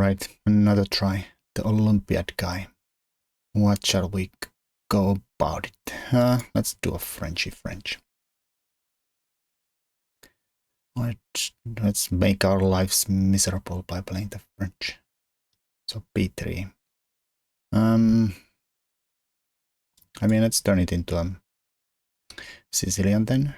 Alright, another try. The Olympiad guy. What shall we go about it? Let's do a Frenchy French. Let's make our lives miserable by playing the French. So b3. I mean, let's turn it into a Sicilian then.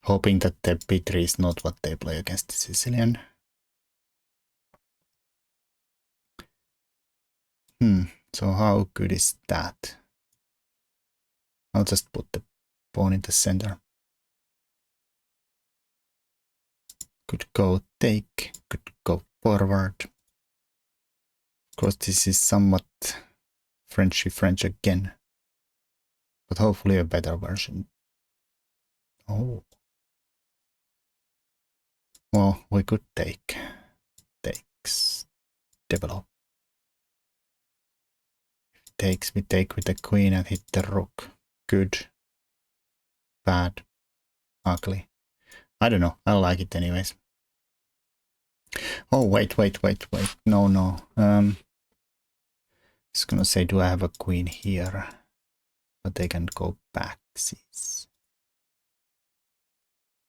Hoping that the b3 is not what they play against the Sicilian. So how good is that? I'll just put the pawn in the center. Could go take, could go forward. Of course, this is somewhat Frenchy French again, but hopefully a better version. Oh. Well, we could take. Takes. Develop. Takes, we take with the queen and hit the rook. Good. Bad. Ugly. I don't know. I like it anyways. Oh, wait. No. I was gonna say, do I have a queen here? But they can go back.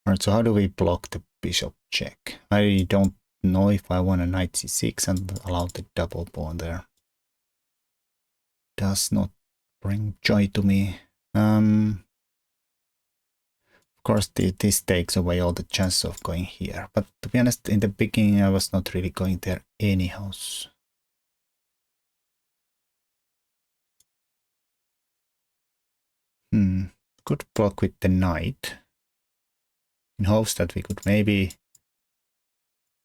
Alright, so how do we block the bishop check? I don't know if I want a knight c6 and allow the double pawn there. Does not bring joy to me. Of course, this takes away all the chance of going here. But to be honest, in the beginning, I was not really going there anyhow. Could block with the knight. In hopes that we could maybe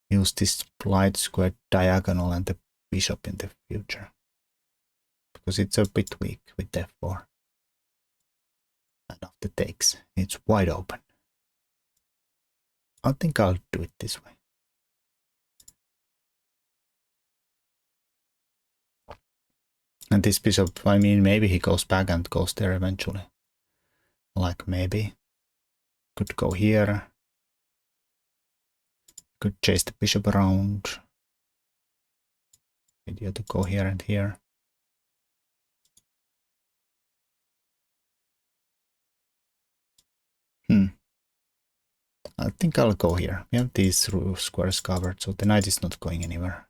use this light square diagonal and the bishop in the future. Because it's a bit weak with f4. And after takes, it's wide open. I think I'll do it this way. And this bishop, I mean, maybe he goes back and goes there eventually. Like maybe. Could go here. Could chase the bishop around. Idea to go here and here. I think I'll go here. We have these squares covered, so the knight is not going anywhere.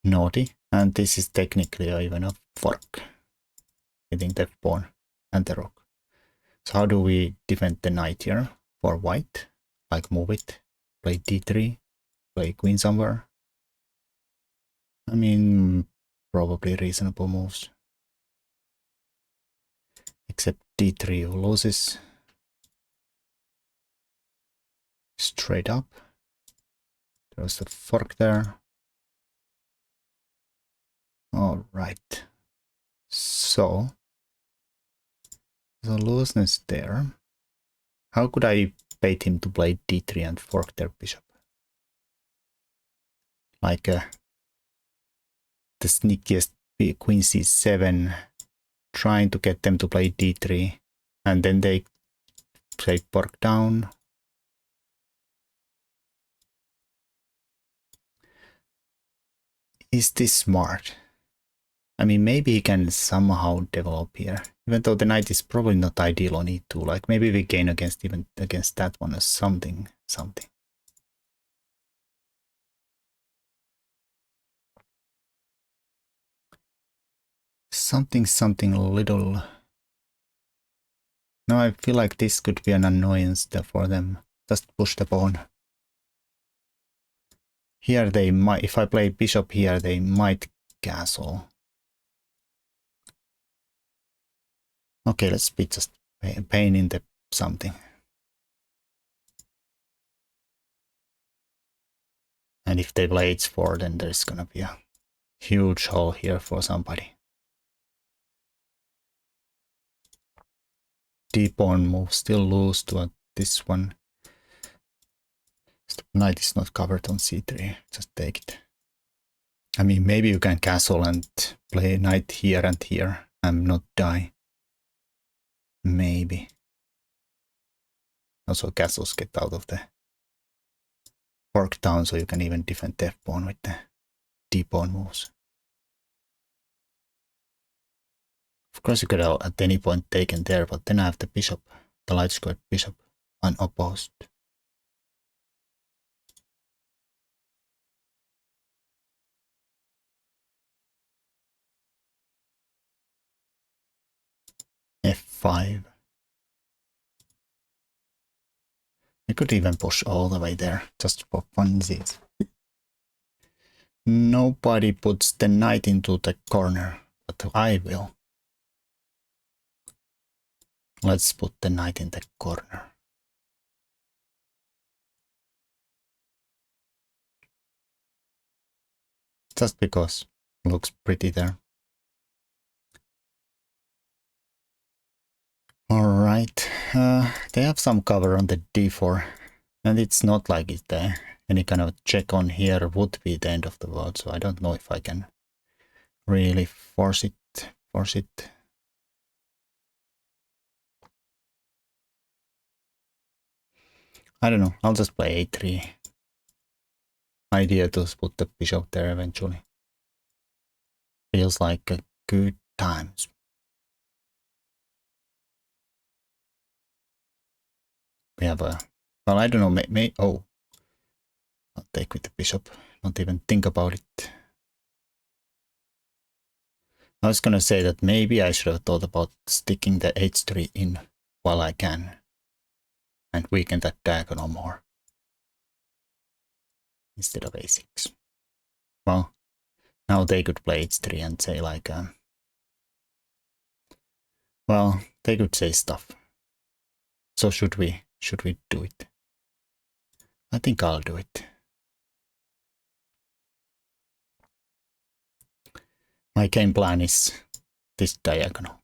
Naughty. And this is technically even a fork. Hitting the pawn and the rook. So how do we defend the knight here for white? Like move it, play d3, play queen somewhere. I mean, probably reasonable moves. Except d3 loses. Straight up. There's a fork there. All right. So, the looseness there. How could I bait him to play d3 and fork their bishop? Like the sneakiest queen c7, trying to get them to play d3, and then they say fork down. Is this smart? I mean, maybe he can somehow develop here, even though the knight is probably not ideal on e2. Like maybe we gain even against that one or something. Something little. No, I feel like this could be an annoyance for them. Just push the pawn. Here they might, if I play bishop here, they might castle. Okay, let's be just pain in the something. And if they play h4, then there's gonna be a huge hole here for somebody. D-pawn move still lose to this one. The knight is not covered on c3, just take it. I mean, maybe you can castle and play knight here and here and not die. Maybe. Also, castles get out of the fork down so you can even defend the f-pawn with the d-pawn moves. Of course you could have at any point taken there, but then I have the bishop, the light squared bishop, unopposed. f5. We could even push all the way there, just for funsies. Nobody puts the knight into the corner, but I will. Let's put the knight in the corner. Just because it looks pretty there. Alright, they have some cover on the d4, and it's not like it's there. Any kind of check on here would be the end of the world, so I don't know if I can really force it. I don't know, I'll just play a3. Idea to put the bishop there eventually. Feels like a good times. We have a, well, I don't know, oh, I'll take with the bishop, not even think about it. I was gonna say that maybe I should have thought about sticking the h3 in while I can and weaken that diagonal more instead of a6. Well, now they could play h3 and say like, well, they could say stuff. So should we do it? I think I'll do it. My game plan is this diagonal.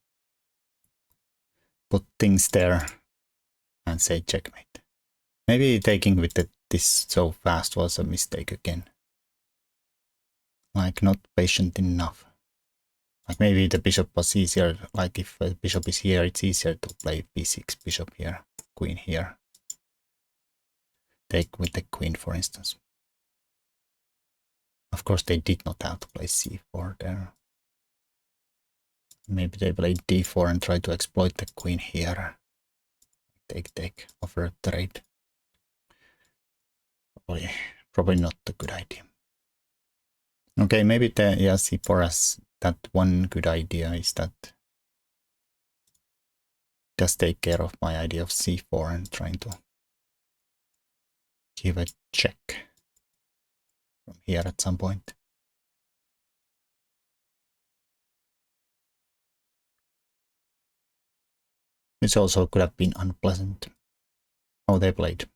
Put things there and say checkmate. Maybe taking with this so fast was a mistake again. Like not patient enough. Like maybe the bishop was easier, like if the bishop is here, it's easier to play b6, bishop here, queen here. Take with the queen, for instance. Of course, they did not have to play c4 there. Maybe they played d4 and tried to exploit the queen here. Take, offer a trade. Probably not a good idea. Okay, maybe the c4 has that one good idea is that just take care of my idea of c4 and trying to give a check from here at some point. Which also could have been unpleasant. Oh, they played.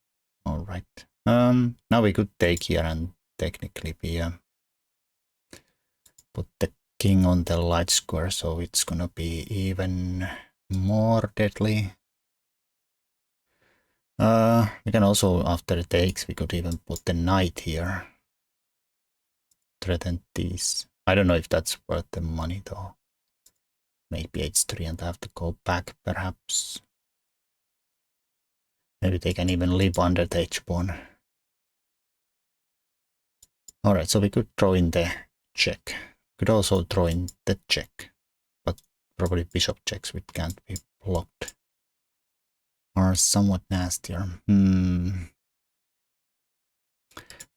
All right. Now we could take here and technically be put the king on the light square, so it's gonna be even more deadly. We can also, after it takes, we could even put the knight here. Threaten these. I don't know if that's worth the money though. Maybe h3 and I have to go back perhaps. Maybe they can even live under the h-pawn. Alright, so we could throw in the check. Could also throw in the check. But probably bishop checks which can't be blocked are somewhat nastier. We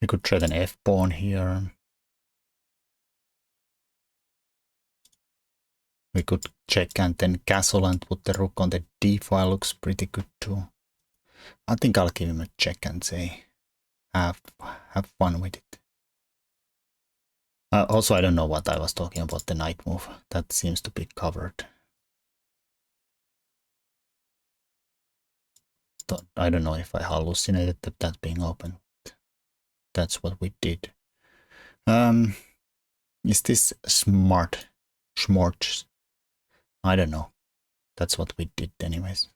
could threaten f-pawn here. We could check and then castle and put the rook on the d file. Looks pretty good too. I think I'll give him a check and say have fun with it. Also, I don't know what I was talking about the knight move. That seems to be covered. I don't know if I hallucinated that being open. That's what we did. Is this smart? Schmort? I don't know. That's what we did anyways.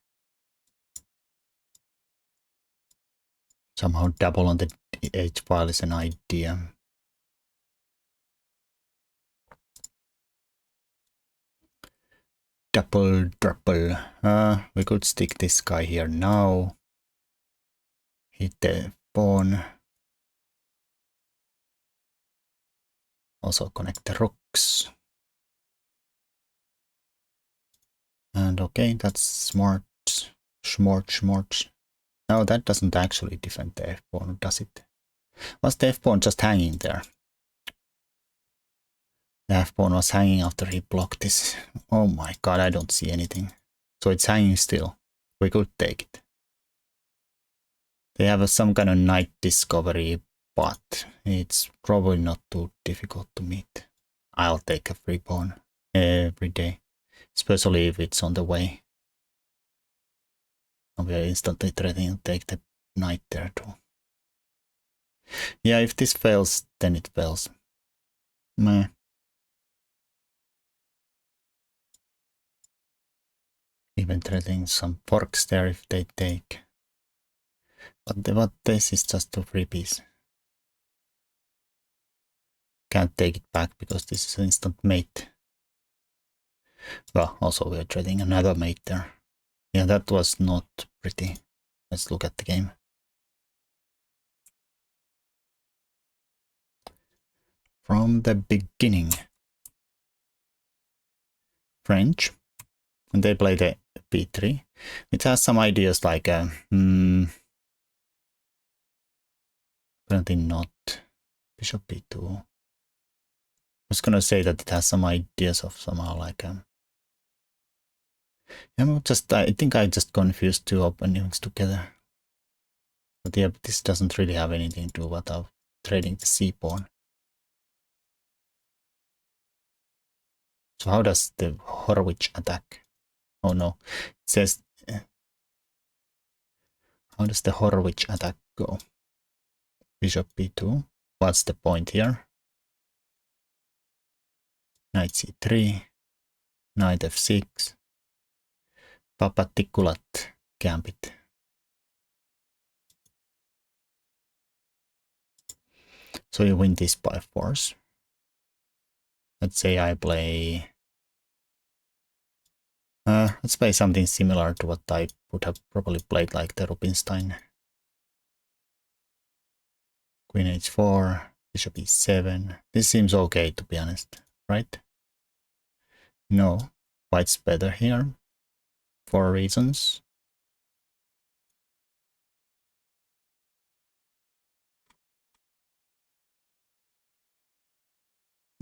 Somehow double on the h file is an idea. Double. We could stick this guy here now. Hit the pawn. Also connect the rooks. And okay, that's smart. Smart. No, that doesn't actually defend the f-pawn, does it? Was the f-pawn just hanging there? The f-pawn was hanging after he blocked this. Oh my god, I don't see anything. So it's hanging still. We could take it. They have some kind of knight discovery, but it's probably not too difficult to meet. I'll take a free pawn every day, especially if it's on the way. And we are instantly threatening to take the knight there too. Yeah, if this fails, then it fails. Meh. Even threatening some forks there if they take. But this is just a free piece. Can't take it back because this is an instant mate. Well, also we're trading another mate there. Yeah, that was not pretty. Let's look at the game. From the beginning. French. And they play the b3. It has some ideas like apparently not bishop b2. I was gonna say that it has some ideas of somehow like I think I just confused two openings together. But yeah, this doesn't really have anything to do with trading the c-pawn. So how does the Horwich attack? Oh no, it says, how does the Horwich attack go? Bishop b2. What's the point here? Knight c3, knight f6, Papatikkulat gambit. So you win this by force. Let's say I play... let's play something similar to what I would have probably played, like the Rubinstein. Queen h4, bishop e7. This seems okay, to be honest, right? No, white's better here, for reasons.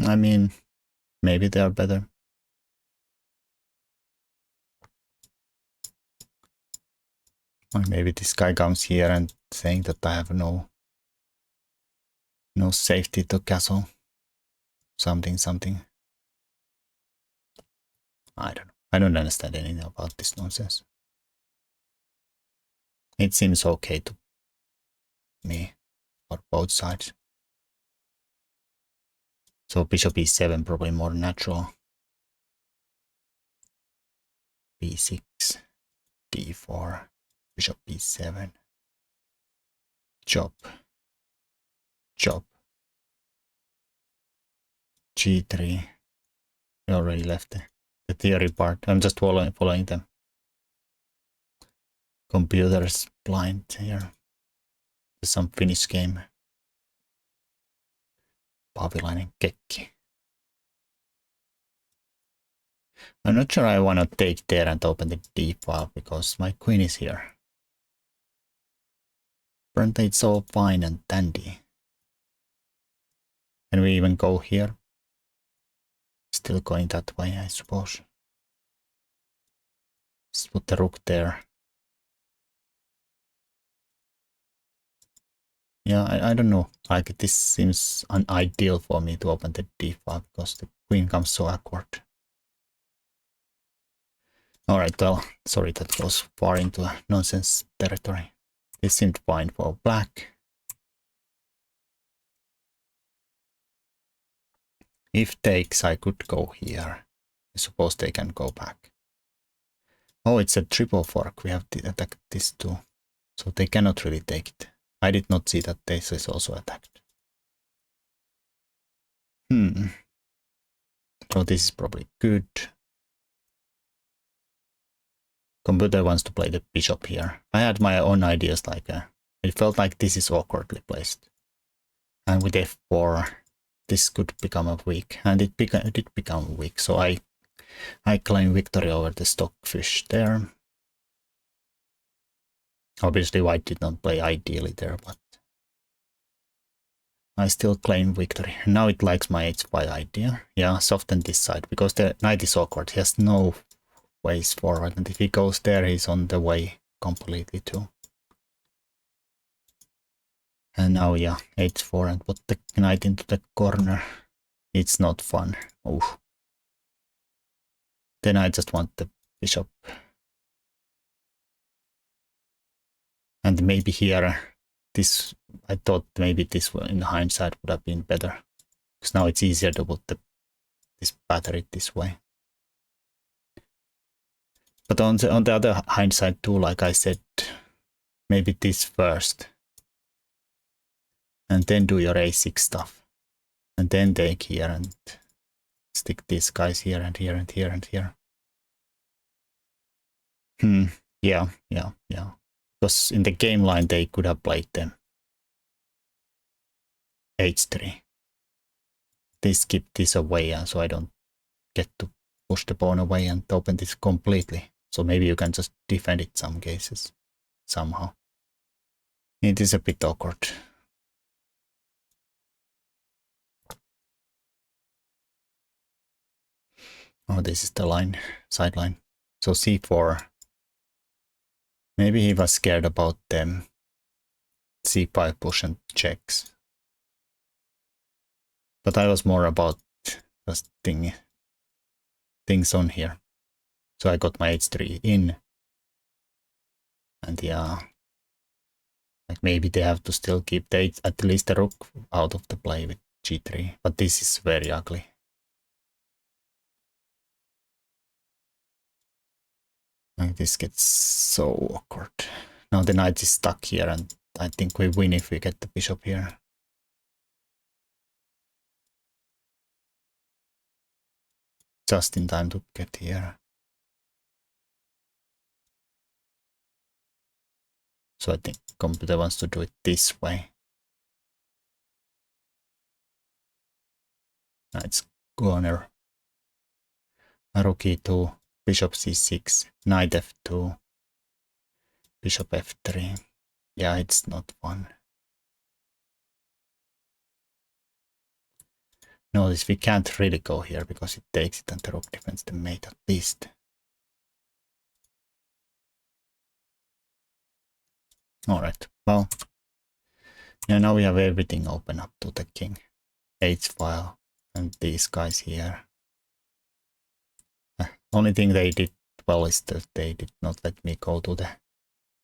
I mean, maybe they are better. Or maybe this guy comes here and saying that I have no safety to castle. Something. I don't know. I don't understand anything about this nonsense. It seems okay to me for both sides. So bishop e7 probably more natural. b6, d4, bishop b7, chop, g3. We already left the theory part. I'm just following them. Computer's blind here. There's some Finnish game. Paavilainen kekki. I'm not sure I want to take there and open the d file because my queen is here. Apparently it's all fine and dandy. Can we even go here? Still going that way, I suppose. Let's put the rook there. Yeah, I don't know. Like, this seems unideal for me to open the d file because the queen comes so awkward. Alright, well, sorry, that goes far into nonsense territory. This seemed fine for black. If takes, I could go here. I suppose they can go back. Oh, it's a triple fork. We have to attack this too. So they cannot really take it. I did not see that this is also attacked. So this is probably good. Computer wants to play the bishop here. I had my own ideas, like it felt like this is awkwardly placed. And with f4, this could become a weak, and it did become weak. So I claim victory over the stockfish there. Obviously, white did not play ideally there, but I still claim victory. Now it likes my h5 idea. Yeah, soften this side, because the knight is awkward. He has no ways forward, and if he goes there, he's on the way completely too. And now, yeah, h4 and put the knight into the corner. It's not fun. Oh. Then I just want the bishop. And maybe here, this, I thought maybe this in hindsight would have been better. Because now it's easier to put this battery this way. But on the other hindsight too, like I said, maybe this first. And then do your a6 stuff. And then take here and stick these guys here and here and here and here. Yeah. Because in the game line, they could have played them. h3. They skip this away, and so I don't get to push the pawn away and open this completely. So maybe you can just defend it some cases, somehow. It is a bit awkward. Oh, this is the line, sideline. So c4. Maybe he was scared about them. c5 push and checks. But I was more about just things on here. So I got my h3 in. And yeah, like maybe they have to still keep at least the rook out of the play with g3. But this is very ugly. Like this gets so awkward. Now the knight is stuck here, and I think we win if we get the bishop here. Just in time to get here. So I think computer wants to do it this way. Knight's corner. Rook e2, bishop c6, knight f2, bishop f3. Yeah, it's not fun. Notice we can't really go here because it takes it and the rook defends the mate at least. Alright, well, yeah, now we have everything open up to the king. H-file and these guys here. Only thing they did well is that they did not let me go to the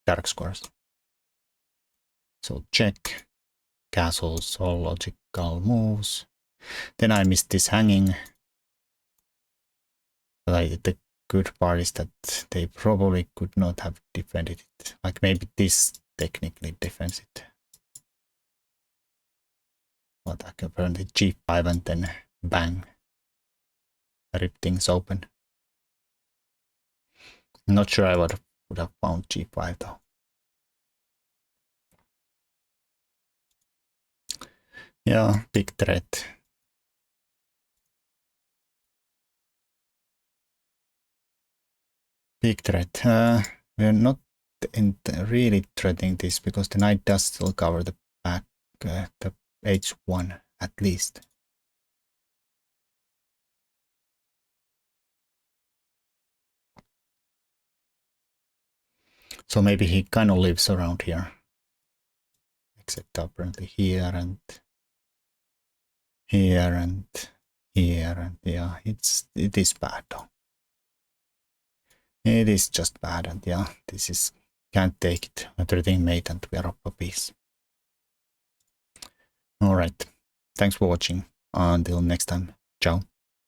dark squares. So check, castles, all logical moves. Then I missed this hanging. But the good part is that they probably could not have defended it. Like maybe this technically defends it. But I can apparently g5 and then bang. Rip things open. Not sure I would have found g5 though. Yeah, big threat. Big threat. We're not really threatening this because the knight does still cover the back, the h1 at least. So maybe he kind of lives around here. Except apparently here and here and here, and yeah, it is bad though. It is just bad, and yeah, this is can't take it. Everything mate and we are up a piece. Alright, thanks for watching. Until next time, ciao.